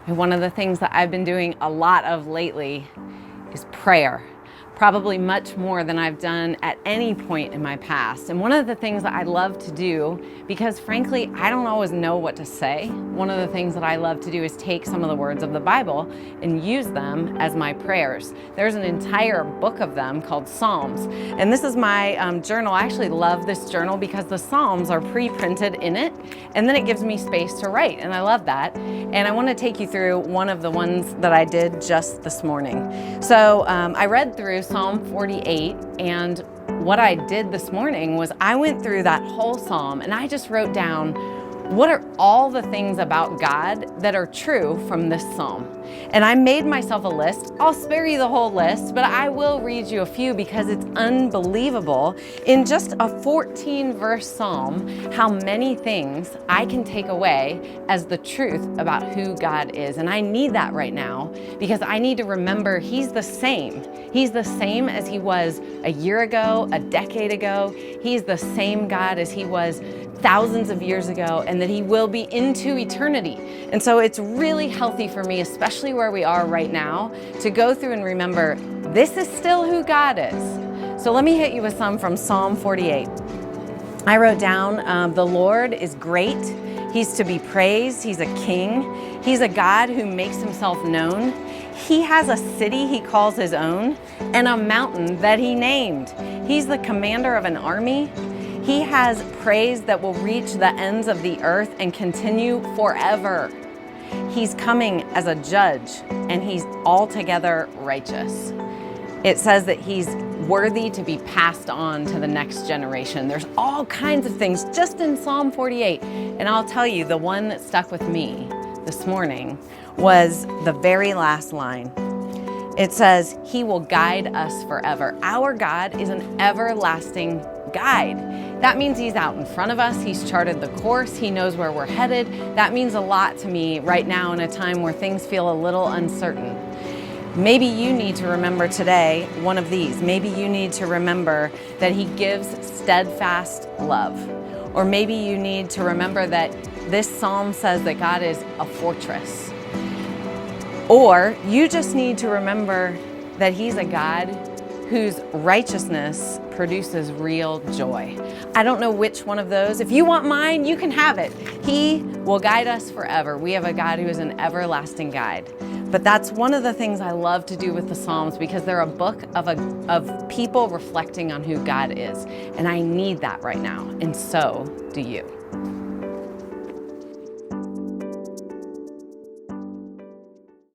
And one of the things that I've been doing a lot of lately is prayer. Probably much more than I've done at any point in my past. And one of the things that I love to do, because frankly, I don't always know what to say, one of the things that I love to do is take some of the words of the Bible and use them as my prayers. There's an entire book of them called Psalms. And this is my journal. I actually love this journal because the Psalms are pre-printed in it, and then it gives me space to write, and I love that. And I want to take you through one of the ones that I did just this morning. So I read through Psalm 48, and what I did this morning was I went through that whole psalm and I just wrote down what are all the things about God that are true from this psalm. And I made myself a list. I'll spare you the whole list, but I will read you a few because it's unbelievable in just a 14-verse psalm how many things I can take away as the truth about who God is. And I need that right now because I need to remember He's the same. He's the same as He was a year ago, a decade ago. He's the same God as He was thousands of years ago, and that He will be into eternity. And so it's really healthy for me, especially where we are right now, to go through and remember this is still who God is. So let me hit you with some from Psalm 48. I wrote down, the Lord is great. He's to be praised. He's a king. He's a God who makes Himself known. He has a city He calls His own and a mountain that He named. He's the commander of an army. He has praise that will reach the ends of the earth and continue forever. He's coming as a judge, and He's altogether righteous. It says that He's worthy to be passed on to the next generation. There's all kinds of things just in Psalm 48. And I'll tell you, the one that stuck with me this morning was the very last line. It says, He will guide us forever. Our God is an everlasting guide. That means He's out in front of us. He's charted the course. He knows where we're headed. That means a lot to me right now in a time where things feel a little uncertain. Maybe you need to remember today one of these. Maybe you need to remember that He gives steadfast love. Or maybe you need to remember that this psalm says that God is a fortress. Or you just need to remember that He's a God whose righteousness produces real joy. I don't know which one of those. If you want mine, you can have it. He will guide us forever. We have a God who is an everlasting guide. But that's one of the things I love to do with the Psalms because they're a book of people reflecting on who God is. And I need that right now, and so do you.